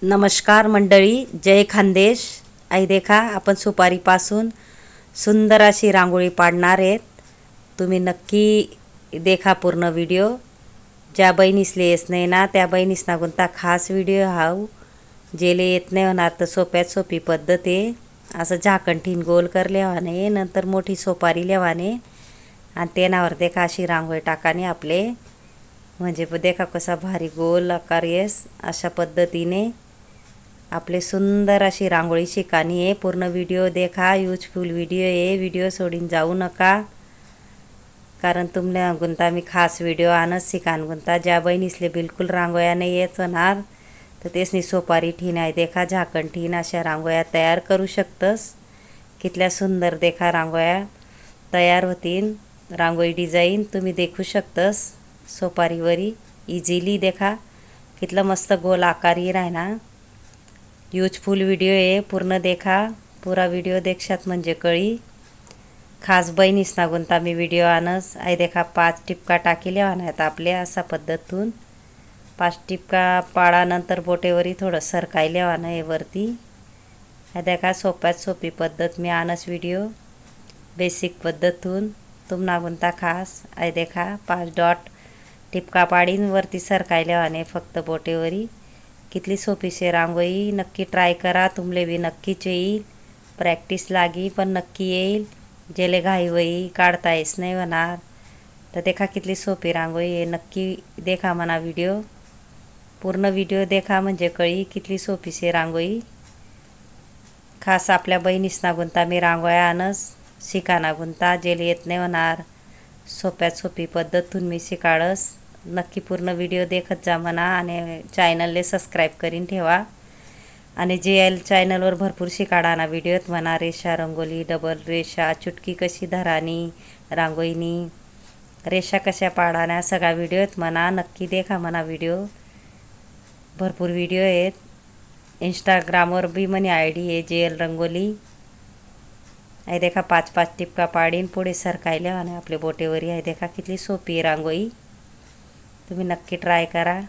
नमस्कार मंडळी, जय खानदेश। आई देखा आपण सुपारीपासून सुंदर अशी रांगोळी पाडणार आहेत। तुम्ही नक्की देखा पूर्ण व्हिडिओ। ज्या बहिणीसले येत नाही ना त्या बहिणीसना कोणता खास व्हिडिओ हाव। जेले येत नाही होणार तर सोप्यात सोपी पद्धत आहे। असं झाकण ठीन गोल कर लेवाने, नंतर मोठी सोपारी लेवाने आणि तेनावर देखा अशी रांगोळी टाकाने आपले, म्हणजे देखा कसा भारी गोल आकार येस। अशा पद्धतीने आपले सुंदर अशी रांगोळी शिकानी आहे। पूर्ण व्हिडिओ देखा, यूजफुल व्हिडिओ आहे। व्हिडिओ सोडून जाऊ नका, कारण तुमल्या गुंता मी खास व्हिडिओ आणच शिकान गुंता। ज्या बहिणीसले बिलकुल रांगोळ्या नाही येत होणार तर तेसनी सोपारी ठीन आहे देखा, झाकण ठीन अशा रांगोळ्या तयार करू शकतस। कितल्या सुंदर देखा रांगोळ्या तयार होतीन। रांगोळी डिझाईन तुम्ही देखू शकतस सोपारीवरी इझिली। देखा कितला मस्त गोल आकार येईल आहे ना। यूजफुल व्हिडिओ आहे, पूर्ण देखा। पूरा व्हिडिओ देखशात म्हणजे कळी। खास बहिणीस ना गुंता मी व्हिडिओ आणस। आई देखा 5 टिपका टाकीले आहेत आपल्या असा पद्धतून। 5 टिपका पाडानंतर बोटेवरी थोडं सरकायले आहे वरती। हे देखा सोप्यात सोपी पद्धत मी आणस व्हिडिओ बेसिक पद्धतून तुम्हाला गुंता खास। आई देखा 5 डॉट टिपका पाडीन वरती सरकायले आहे फक्त बोटेवरी। कितली सोपी शे रांगोळी, नक्की ट्राय करा। तुमले बी नक्कीच येईल, प्रॅक्टिस लागी पण नक्की येईल। जेले घाई वही काढता येस नाही होणार तर देखा कितली सोपी रांगोळी आहे। नक्की देखा म्हणा व्हिडिओ, पूर्ण व्हिडिओ देखा म्हणजे कळी कितली सोपी शे रांगोळी। खास आपल्या बहिणीसना गुंता मी रांगोळ्या आणस शिकाना गुंता। जेले येत नाही होणार सोप्यात सोपी पद्धतून मी शिकाळस। नक्की पूर्ण व्हिडिओ देखत जा म्हणा आणि चॅनलले सबस्क्राईब करीन ठेवा। आणि जे चॅनलवर भरपूर शिकाडाना व्हिडिओत म्हणा, रेषा रंगोली, डबल रेषा, चुटकी कशी धरानी रांगोळीनी, रेषा कशा पाडाना, सगळा व्हिडिओत म्हणा। नक्की देखा म्हणा व्हिडिओ, भरपूर व्हिडिओ आहेत। इंस्टाग्रामवर बी मनी आयडी आहे JL रंगोली। आहे देखा 5-5 टिपका पाडीन पुढे सरकायले आणि आपले बोटेवरी आहे देखा कितली सोपी आहे रांगोळी। तुम्ही नक्की ट्राय करा।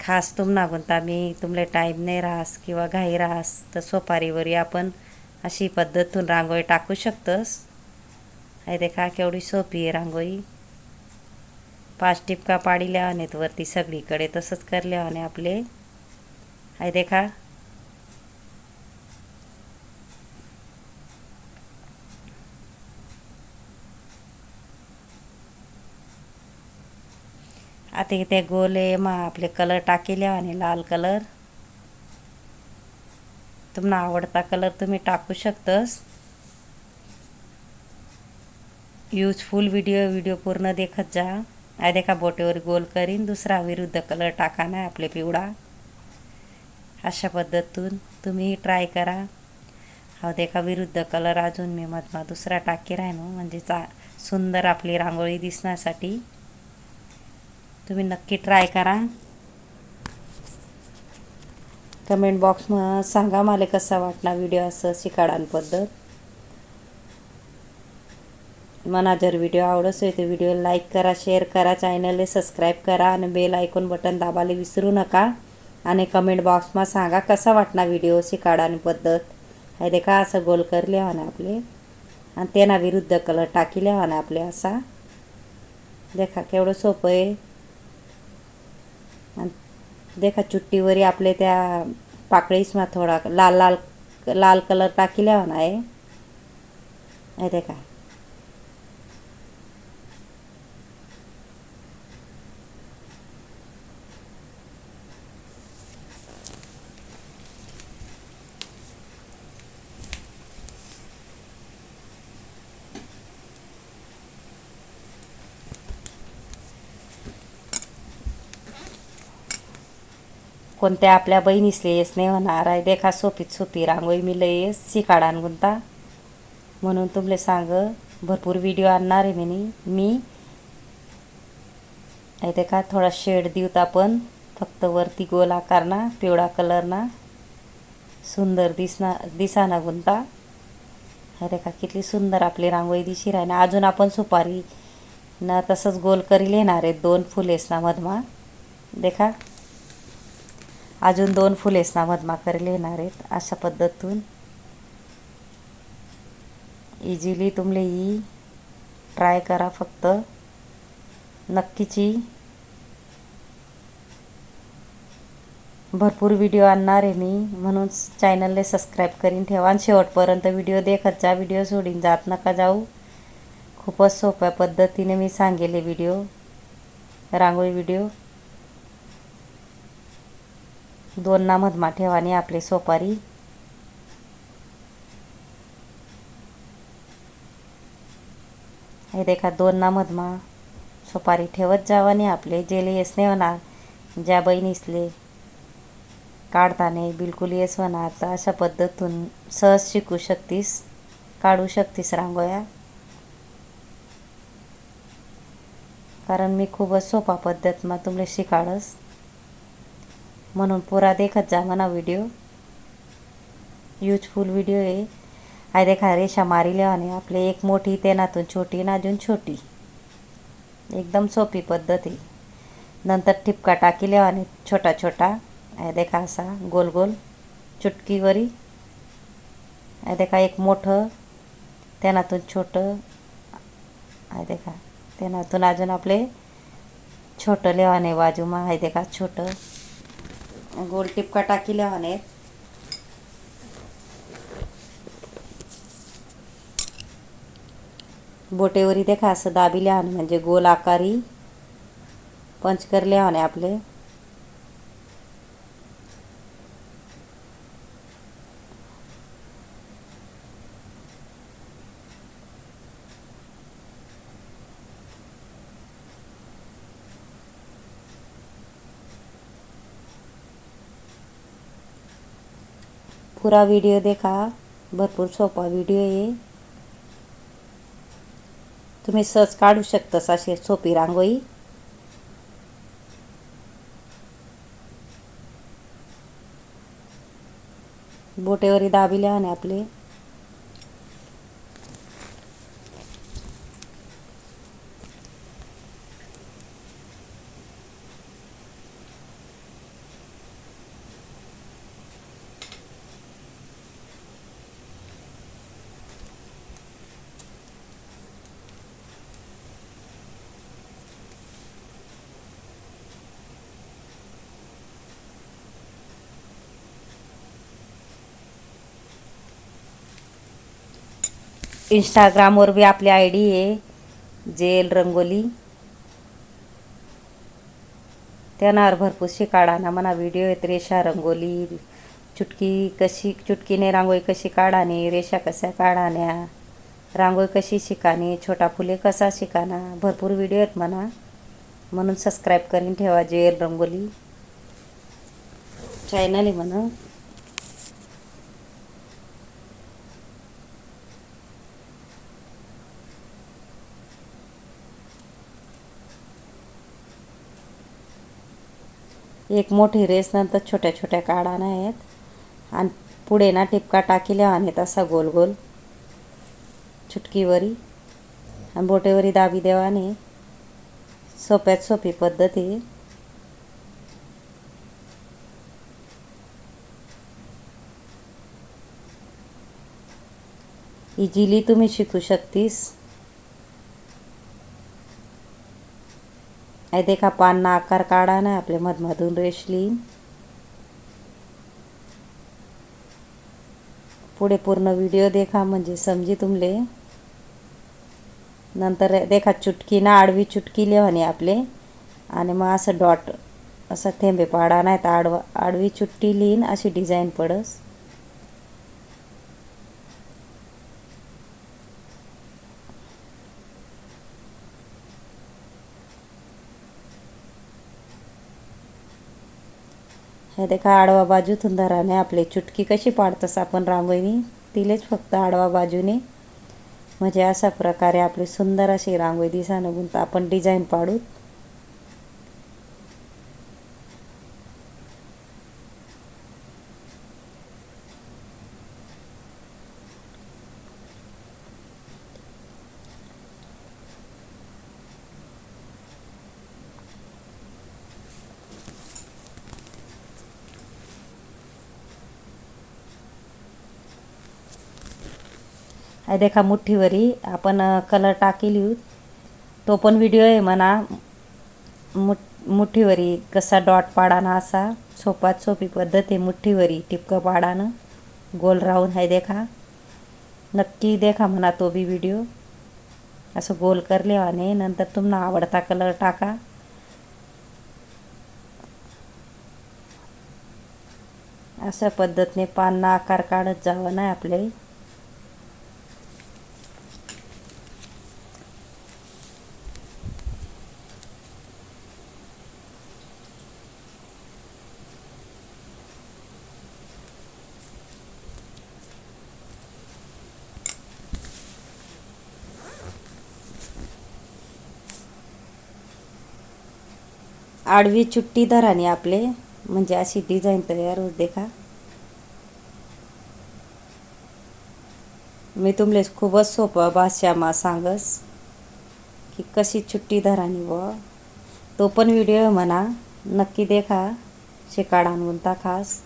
खास तुमना गुंता मी तुमले टाईम नाही राहस किंवा घाई राहस तर सोपारीवरी आपण अशी पद्धतून रांगोळी टाकू शकतस। आहे देखा केवढी सोपी आहे रांगोळी। 5 टिपका पाडिल्या आहेत वरती सगळीकडे, तसंच करल्या आणि आपले आहे देखा। आता ते गोले मग आपले कलर टाकेले आणि लाल कलर तुम्हाला आवडता कलर तुम्ही टाकू शकतस। यूजफुल व्हिडिओ पूर्ण देखत जा। आहे देखा बोटेवर गोल करीन, दुसरा विरुद्ध कलर टाकाना आपले पिवळा। अशा पद्धतून तुम्ही ट्राय करा। हा देखा विरुद्ध कलर अजून मी मधमा दुसरा टाकी राहिनो म्हणजे सुंदर आपली रांगोळी दिसण्यासाठी। तुम्ही नक्की ट्राय करा। कमेंट बॉक्समध्ये सांगा मला कसा वाटला व्हिडिओ असं शिकाडान पद्धत। मला जर व्हिडिओ आवडस तर व्हिडिओ लाईक करा, शेअर करा, चॅनलला सबस्क्राईब करा आणि बेल आयकॉन बटन दाबायला विसरू नका। आणि कमेंट बॉक्समध्ये सांगा कसा वाटला व्हिडिओ शिकाडान पद्धत। हे देखा असं गोल करले आणि आपले आणि त्यांना विरुद्ध कलर टाकीले आणि आपले असा देखा केवढं सोपं आहे। देखा चुट्टीवरी आपले त्या पाकळीसमा थोडा लाल कलर टाकीले आहे। हे देखा कोणत्या आपल्या बहिणीसले येस नाही होणार आहे देखा सोपीत सोपी रांगोळी मी लय शिकाडान गुंता, म्हणून तुमले सांग भरपूर व्हिडिओ आणणार आहे मी। आहे देखा थोडा शेड देऊत आपण फक्त वरती गोल आकारना पिवळा कलरना सुंदर दिसाना गुंता। आहे देखा कितली सुंदर आपली रांगोळी दिशी राही ना। अजून आपण सुपारी ना तसंच गोल करी लेणार आहे 2 फुलेस ना मधमा देखा। अजून 2 फुलेसना मधमाकर लिहिणार आहेत. अशा पद्धतून इझिली तुमले ही ट्राय करा. फक्त नक्कीची भरपूर व्हिडिओ आणणार आहे मी, म्हणून चॅनलला सबस्क्राईब करून ठेवा आणि शेवटपर्यंत व्हिडिओ देखत जा. व्हिडिओ सोडून जात नका जाऊ. खूपच सोप्या पद्धतीने मी सांगेले व्हिडिओ, रांगोळी व्हिडिओ. 2 ना मधमा ठेवाने आपले सोपारी. हे देखा 2 ना मधमा सोपारी ठेवत जावाने आपले जेले येस नाही होणार. ज्या बहिणीसले काढताना बिलकुल येस होणार, तर अशा पद्धतीतून सहज शिकू शकतीस, काढू शकतीस रांगोळ्या. कारण मी खूपच सोपा पद्धतमा तुमले शिकाडस, म्हणून पुरा देखत जा म्हणा व्हिडिओ. यूजफुल व्हिडिओ आहे. आहे देखा रेषा मारिले आणि आपले एक मोठी तेनातून छोटी ना अजून छोटी. एकदम सोपी पद्धत आहे. नंतर टिपका टाकीले आणि छोटा छोटा आहे देखा असा गोल गोल चुटकीवरी. आहे देखा एक मोठं तेनातून छोटं. आहे देखा तेनातून अजून आपले छोटं लेवाने बाजूमा. आहे देखा छोटं गोल टिपका टाकी लेवाने. बोटेवरी देखा असं दाबी लिहाने म्हणजे गोल आकारी पंच कर लिहाने आपले. पूरा व्हिडिओ देखा, भरपूर सोपा व्हिडिओ आहे. तुम्ही सहज काढू शकतास अशी सोपी रांगोळी. बोटेवरी दाबी लिहाने आपले. इंस्टाग्रामवर बी आपली आय डी आहे जेल रंगोली. त्यानावर भरपूर शिकाडाना म्हणा व्हिडिओ आहेत. रेषा रंगोली, चुटकीने रांगोळी कशी काढाने, रेषा कशा काढाण्या, रांगोळी कशी शिकाने, छोटा फुले कसा शिकाना, भरपूर व्हिडिओ आहेत म्हणा. म्हणून सबस्क्राईब करून ठेवा जेल रंगोली चॅनल आहे म्हणा. एक मोठी रेस नंतर छोट्या छोट्या काढाना आहेत आणि पुढे ना टिपका टाकीले आहेत असा गोल गोल चुटकीवरी आणि बोटेवरी दाबी देवाने. सोप्यात सोपी पद्धत आहे. इझिली तुम्ही शिकू शकतीस. आहे देखा पानना आकार काढा ना आपल्या मधमधून रेषली. पुढे पूर्ण व्हिडिओ देखा म्हणजे समजी तुमले. नंतर देखा चुटकी ना आडवी चुटकी लिहाने आपले आणि मग असं डॉट असं थेंबे पाडा नाही तर आडवी चुटकी लिहीन अशी डिझाईन पडस. हे देखा आडवा बाजूतून धराने आपले चुटकी कशी पाडतस आपण रांगोळी तिलेच फक्त आडवा बाजूने म्हणजे अशा प्रकारे आपली सुंदर अशी रांगोळी दिसानं गुंत आपण डिझाईन पाडू. आहे देखा मुठ्ठीवरी आपण कलर टाकेली तो पण व्हिडिओ आहे म्हणा. मुठ्ठीवरी कसा डॉट पाडाना असा सोपात सोपी पद्धत आहे मुठ्ठीवरी टिपकं पाडानं गोल राहून आहे देखा. नक्की देखा म्हणा तो बी व्हिडिओ. असं गोल करल्याने नंतर तुम्हाला आवडता कलर टाका. अशा पद्धतीने पानना आकार काढत जावं नाही आपले. आडवी चुट्टी धराने आपले म्हणजे अशी डिझाईन तयार होत देखा. मी तुमले खूपच सोपं भाषामा सांगस की कशी चुट्टी धरानी व तो पण व्हिडिओ म्हणा. नक्की देखा शिकाडा म्हणता खास.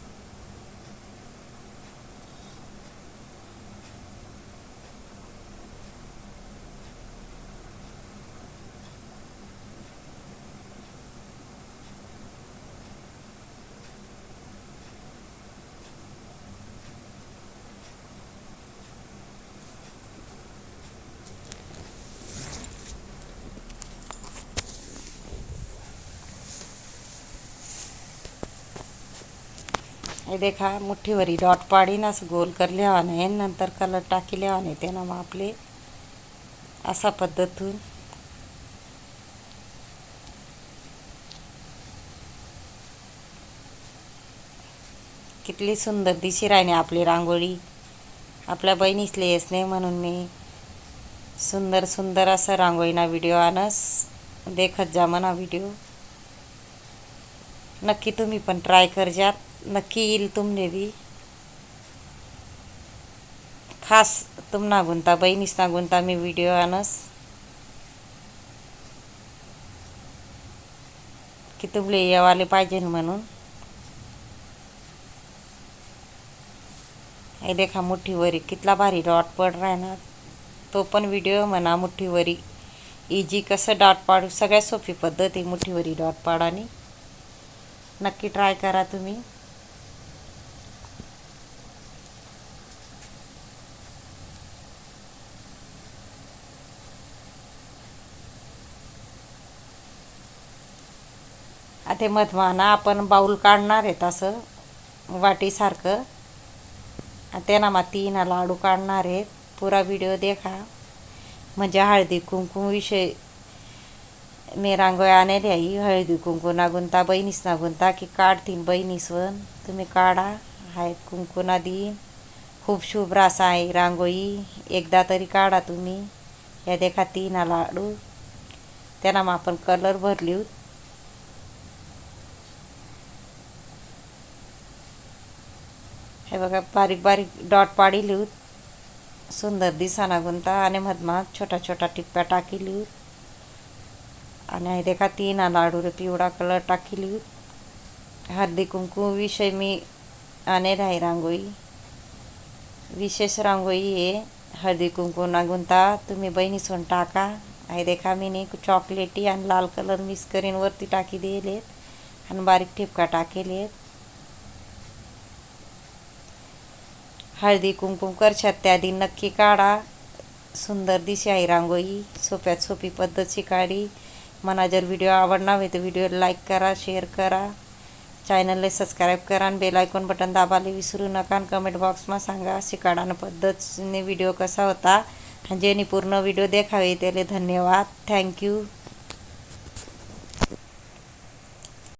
हे देखा मुठ्ठीवरी डॉट पाडीन असं गोल करल्यावाने नंतर कलर टाकल्यावाने त्यानं मग आपले असा पद्धतून कितली सुंदर दिशी राहिली आपली रांगोळी. आपल्या बहिणीसले येस नाही म्हणून मी सुंदर सुंदर असं रांगोळीना व्हिडिओ आणस देखत जा म्हणा व्हिडिओ. नक्की तुम्ही पण ट्राय करजात. नक्की येईल तुमने बी. खास तुमना गुंता बहिणीस ना गुंता मी व्हिडिओ आणस की तुमले येवाले पाहिजे म्हणून. हे देखा मुठ्ठीवरी कितला भारी डॉट पड राहणार. तो पण व्हिडिओ म्हणा मुठ्ठीवरी इजी कसं डॉट पाडू. सगळ्यात सोपी पद्धत आहे मुठ्ठीवरी डॉट पाडानी. नक्की ट्राय करा तुम्ही. आता मधमाना आपण बाऊल काढणार आहेत असं वाटीसारखं. त्यांना मग 3 लाडू काढणार आहेत. पुरा व्हिडिओ देखा. म्हणजे हळदी कुंकू विषय मी रांगोळी आणली आहे. हळदी कुंकू ना गुंता बहिणीस ना गुंता की काढतीन बहिणीसवन तुम्ही काढा. हळद कुंकू ना देईन. खूप शुभ रास आहे रांगोळी. एकदा तरी काढा तुम्ही. या देखा 3 लाडू त्यांना मग आपण कलर भरली. हे बघा बारीक बारीक डॉट पाडिली सुंदर दिसाना गुंता आणि मधमात छोटा छोटा टिप्प्या टाकिली. आणि हे देखा 3 लाडू पिवळा कलर टाकिली. हळदी कुंकू विषय मी आणले आहे रांगोळी. विशेष रांगोळी आहे. हळदी कुंकू ना गुंता तुम्ही बहिणीसोन टाका. हे देखा मी चॉकलेटी आणि लाल कलर मिक्स करीन वरती टाकी दिले आणि बारीक ठिपका टाकेले. हळदी कुंकुम करशात त्या दिन नक्की काढा. सुंदर दिशी आहे रांगोळी. सोप्यात सोपी पद्धत शिकाडी. मला जर व्हिडिओ आवडणार आहे तर व्हिडिओ लाईक करा, शेअर करा, चॅनलला सबस्क्राईब करा आणि बेल आयकॉन बटन दाबायला विसरू नका. आणि कमेंट बॉक्सમાં सांगा शिकाडानं पद्धतने व्हिडिओ कसा होता. आणि ज्यांनी पूर्ण व्हिडिओ देखावे त्याला धन्यवाद. थँक्यू.